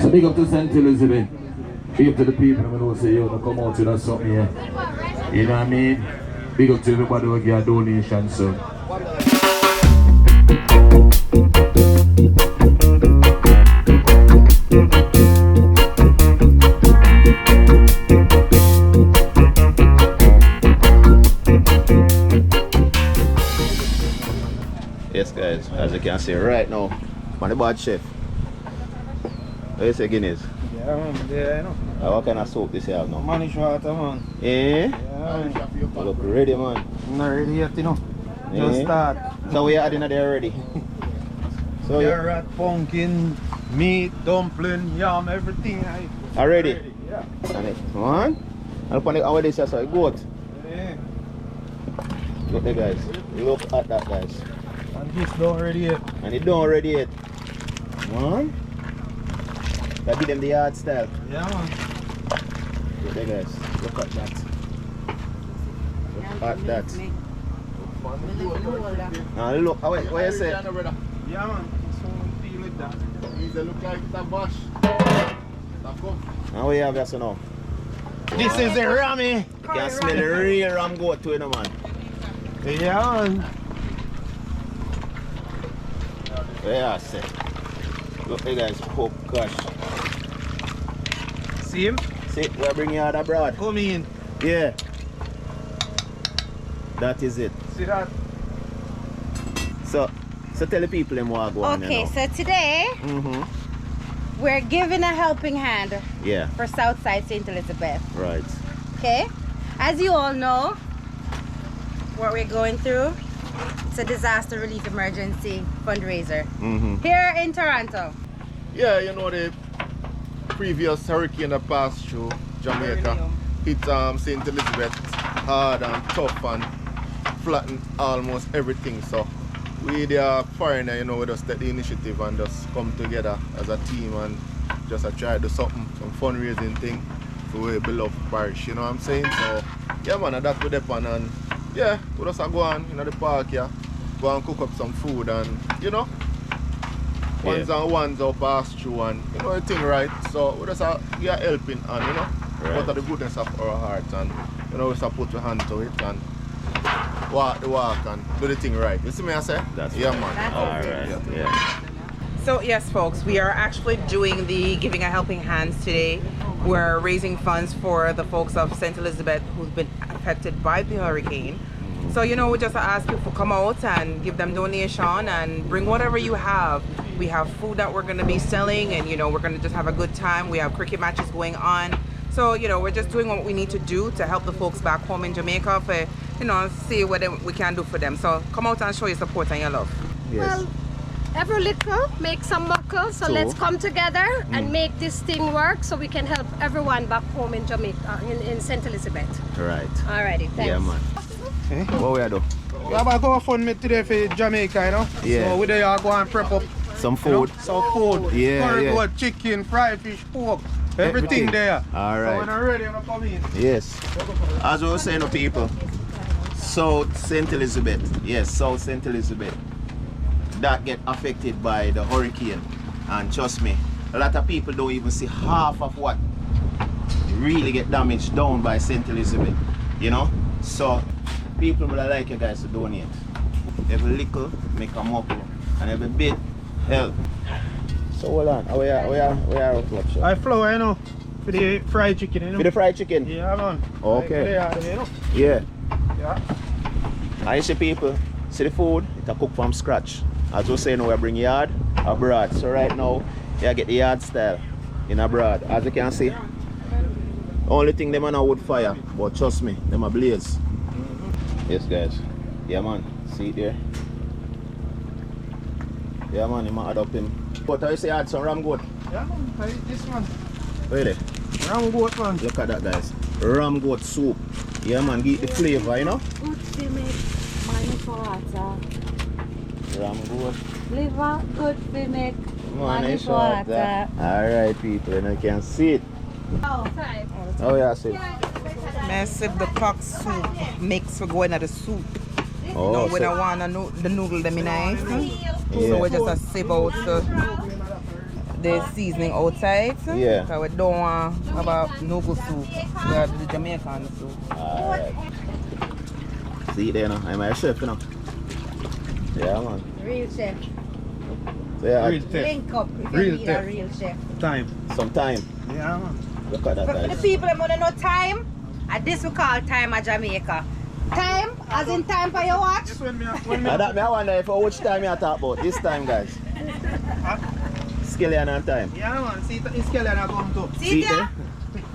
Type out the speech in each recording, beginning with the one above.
So big up to St. Elizabeth. Big up to the people who know say you to come out with something here. You know what I mean? Big up to everybody who give a donation, so. Yes guys, as you can see right now, I'm the bad chef. What do you say, Guinness? Yeah man, yeah I know. What kind of soap this you have now? Manish water man. Eh? Yeah. You look ready man. Not ready yet, you know. Just start. So we are adding there already. So carrot, pumpkin, meat, dumpling, yam, everything. Already? Yeah. And it, one. And upon the hour this is a goat. Yeah. Look there guys. Look at that guys. And this done already yet. And it done already yet. One. That give them the yard style. Yeah man. Look there guys. Look at that. Look at that. Now look, what you say? Yeah man. So we feel like that. It look like it's a bush. Now we have this now. This is the rammy. You can smell the real ram goat too, you know, man. Yeah man. Yeah, I say. Look, hey guys, oh gosh. See him? See, we're bringing out abroad. Come in. Yeah. That is it. See that? So tell the people them what go on. Okay, You know. so today we're giving a helping hand Yeah. for Southside St. Elizabeth. Right. Okay, as you all know, what we're going through, it's a disaster relief emergency fundraiser here in Toronto. Yeah, you know the previous hurricane that passed through Jamaica hit St. Elizabeth hard and tough and flattened almost everything. So we the foreigner, you know, we just take the initiative and just come together as a team and just try to do something, some fundraising thing for our beloved parish, you know what I'm saying? So yeah man, and that's what happen, and yeah, we just go on in the park here, go and cook up some food, and you know, ones and ones will pass through, and you know the thing, right? So we just we are helping, and you know, out of the goodness of our hearts, and you know, we just put your hand to it and walk the walk and do the thing right. You see me I say? That's yeah right. man. All right. Yeah. So yes folks, we are actually doing the Giving a Helping Hands today. We're raising funds for the folks of St. Elizabeth who's been affected by the hurricane. So you know, we just ask people to come out and give them donation and bring whatever you have. We have food that we're going to be selling, and you know, we're going to just have a good time. We have cricket matches going on. So you know, we're just doing what we need to do to help the folks back home in Jamaica for, you know, see what we can do for them. So come out and show your support and your love. Yes. Well, every little makes some buckle, so let's come together and make this thing work so we can help everyone back home in Jamaica, in St. Elizabeth. Right. Alrighty, thanks. Yeah man. What we are doing? We have a GoFundMe today for Jamaica, you know? Yeah. So we there go and prep up Some food. You know, some food. Yeah, curry yeah. goat, chicken, fried fish, pork, everything there. All right. So when I'm ready, I'm gonna come in. Yes. As we were saying to people, South St. Elizabeth, yes, South St. Elizabeth, that get affected by the hurricane. And trust me, a lot of people don't even see half of what really get damaged down by St. Elizabeth, you know? So people would like you guys to donate. Every little make a muckle, and every bit help. So hold on, we are reflection. I flour, you know, for the fried chicken, you know. For the fried chicken? Yeah, man. Okay. You know. Yeah. Yeah. I see people, see the food, it's a cook from scratch. As we say now, we bring yard abroad. So right now, you get the yard style in abroad. As you can see, only thing them on a wood fire, but trust me, them a blaze. Yes guys. Yeah man, see it there. Yeah man, you might add up him. But I say add some ram goat. Yeah man, I eat this one. Really? Ram goat man. Look at that guys. Ram goat soup. Yeah man, get the flavor, you know? Good to make money for water. Ram goat. Liver, good to make Money for water. Alright people, and you can see it. Oh, sorry. Oh yeah, I see it. Massive the cock soup mix for going at the soup. Oh, No, we so- don't want the noodle them in ice. Yeah. So we just sieve out the seasoning outside. Yeah. Because we don't want about noodle soup. We have the Jamaican soup. Alright. See there now. I'm a chef, you know. Yeah, man. Real chef. So, yeah, Real chef. Link up if you Real need chef. a real chef. Time. some time. Yeah, man. Look at that, But for the guys. people that want to know time, this we call time at Jamaica. Time, as in time for your watch. Just when me I wonder if which time you talk about. This time, guys. Skillian and time. Yeah, man. See, it's Kelly and I come too. See See there?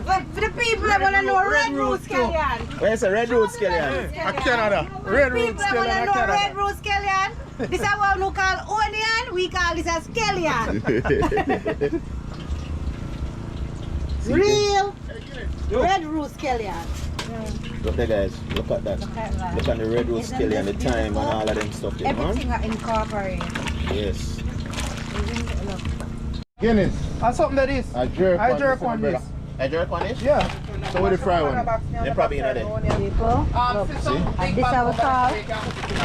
But for the people that want to know red roots, Kellyanne. Where's the red roots, Skillian? A Canada. Red People roots that want Kelly to and know red Canada. roots, Kellyanne. This is what we call onion, we call this as Kellyanne. Real red roots, Kellyanne. Look there, guys. Look at that. Look at the red roots, Skillian, the time and all of them stuff there, man. Everything are incorporated. Yes. Guinness. And something that is. I jerk I one jerk this on one, this. I jerk on it? Yeah. So what the fry one? They probably in there. People, look, and this is our call.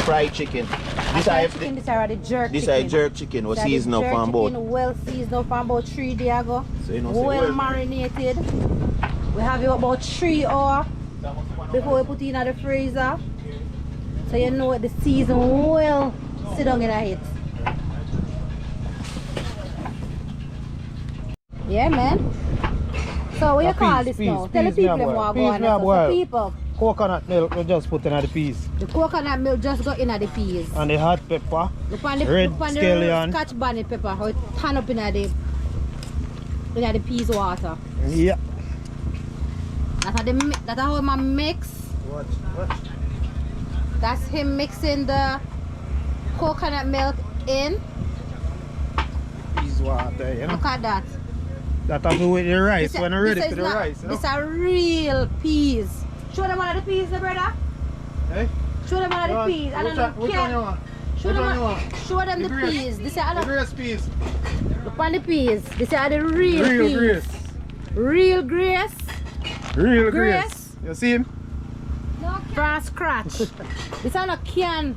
Fried chicken. This Fried I chicken, this is already jerk this chicken. I jerk chicken was That is seasoned up jerk on board. chicken, well seasoned up from about 3 days ago. So you know, say Well well. marinated. We have it about 3 hours before we put it in the freezer. So you know the season well sit down in it. Yeah, man. So what you call this now? Tell the people them what go on. So people, Coconut milk we just put in the peas. the coconut milk just got in the peas. And the hot pepper. Look on the, Red look on the scallion. Scotch bonnet pepper, how it turn up in the peas water. Yeah. That's how him mix. What? That's him mixing the coconut milk in. Peas water, you know. Look at that. That have to do with the rice This when a- I'm ready this for is the not- rice, you know. These are real peas. Show them one of the peas, brother. Hey? Show them one of the peas. I don't know. Which one you want? Show Which them, one you want? show them The the grace. peas. This The are grace peas. look on the peas. These are the real Real peas. grace. Real grace. Real Grace. grace. You see him? From scratch. This are not can.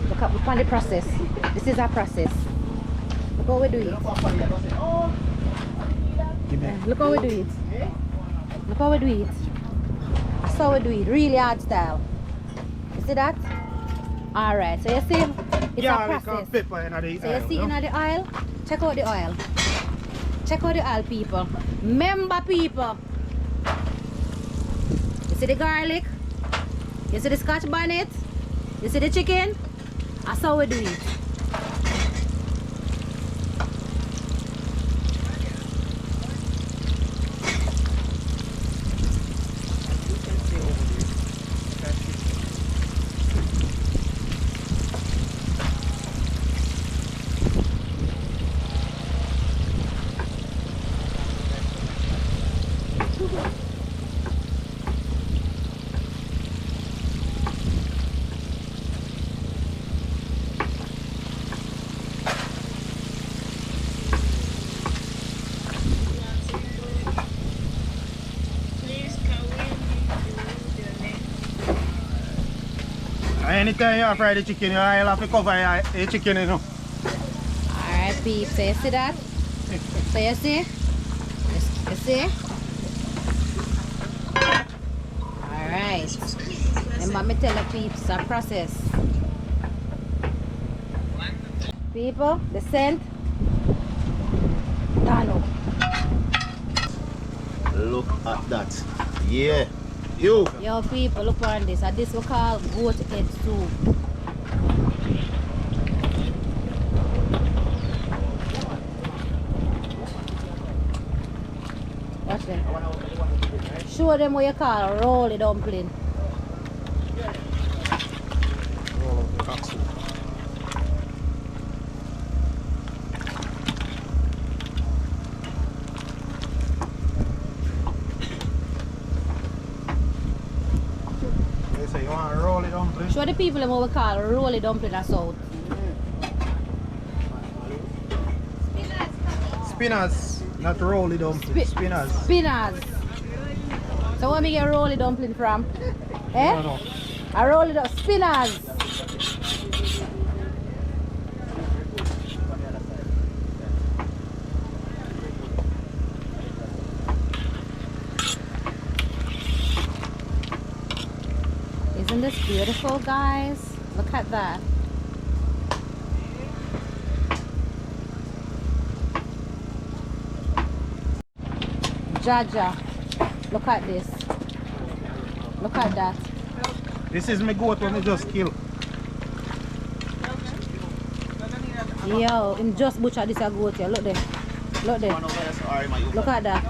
Look at the process. This is a process. Look how we do it. Look how we do it. Look how we do it. That's how we do it. Really hard style. You see that? Alright, so you see it's a process. Pepper in the So you see in the oil? Check out the oil. Check out the oil, people. Remember, people. You see the garlic? You see the Scotch bonnet? You see the chicken? That's how we do it. Anytime you fry the chicken, you have to cover the chicken, you know. Alright, peeps. So you see that? So you see? You see? Alright. Remember me tell the peeps it's a process. People, the scent. Dano. Look at that. Yeah. You. Yo people, look on this. And this we call goat head soup. Watch them. Show them what you call rolly dumpling. They say you want to roll it on, please. Show the people them what we call rolly dumpling or south. Spinners, not roll it on, please. Spinners. Spinners. So where me get rolly dumpling from? Eh? No. I roll it up. Spinners. Isn't this beautiful, guys? Look at that. Jaja, look at this. Look at that. This is my goat when I just kill. Yo, him just butcher this a goat here. Look there. Look there. Look at that.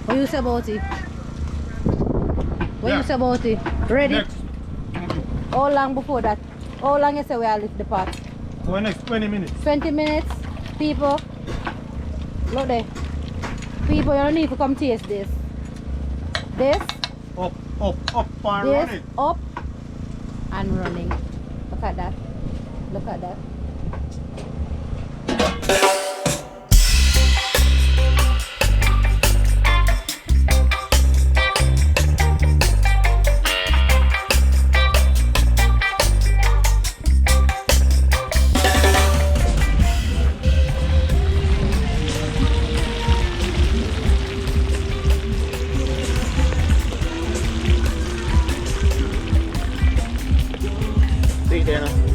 What you say about it? What you say about it? Ready? Next. How long before that? How long you say we are lift the pot? For the next 20 minutes. 20 minutes, people. Look there. People, you don't need to come taste this. This, Up and this, run it. up and running. Look at that. Look at that.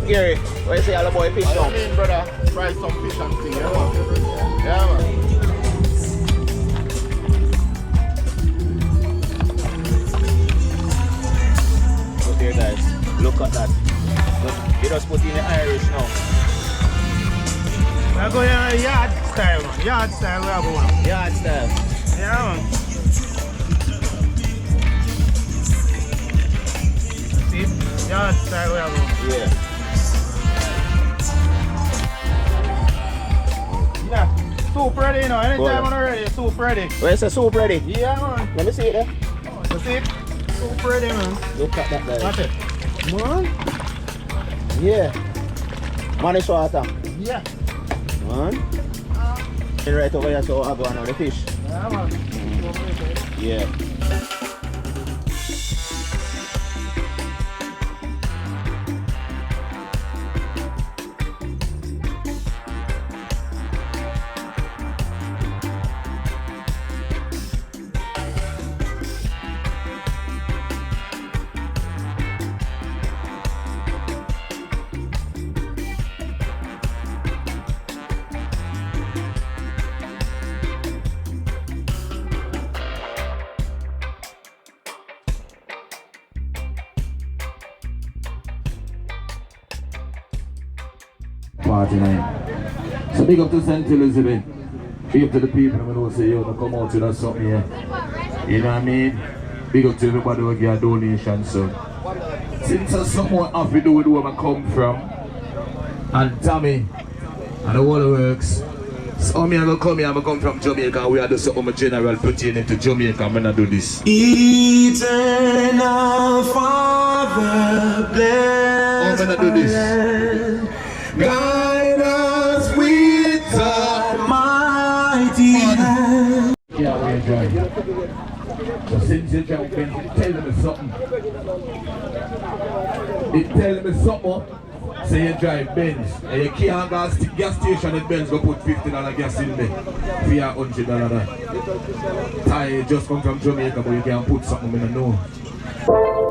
Gary, what you say all the boy fish I now? mean, brother, fry some fish and things, yeah, man. Yeah, man. Look there, guys. Look at that. Look, you just put in the Irish now. We're going yard style, man. Yard style, we are going. Yard style. Yeah, man. See? Yard style, we are going. Yeah. Yeah. Soup ready, you know. Anytime Good. I'm ready, soup ready. Where's the soup ready? Yeah, man. Let me see it there. You see it? Soup ready, man. Look at that, guys. Watch it. Man. Yeah. Money water. Yeah. Man. And right over here, so I go on the fish. Yeah, man. Yeah. Party night. So big up to St. Elizabeth. Big up to the people who know say yo to come out with something here. You know what I mean? Big up to everybody who give a donation. So since there's something I have to do with where I come from, and Tommy and the whole works. So me I go come here, I come from Jamaica, we are do something general pertaining to Jamaica, I'm gonna do this. Eternal Father, bless I'm gonna do this. guide us with the mighty hand. Yeah, we enjoy it. So since you jump in, it tell me something. It tell me something. Say you drive Benz and you can't gas station in Benz, go put $50 gas in there for your $100. Ty just come from Jamaica, but you can't put something in the nose.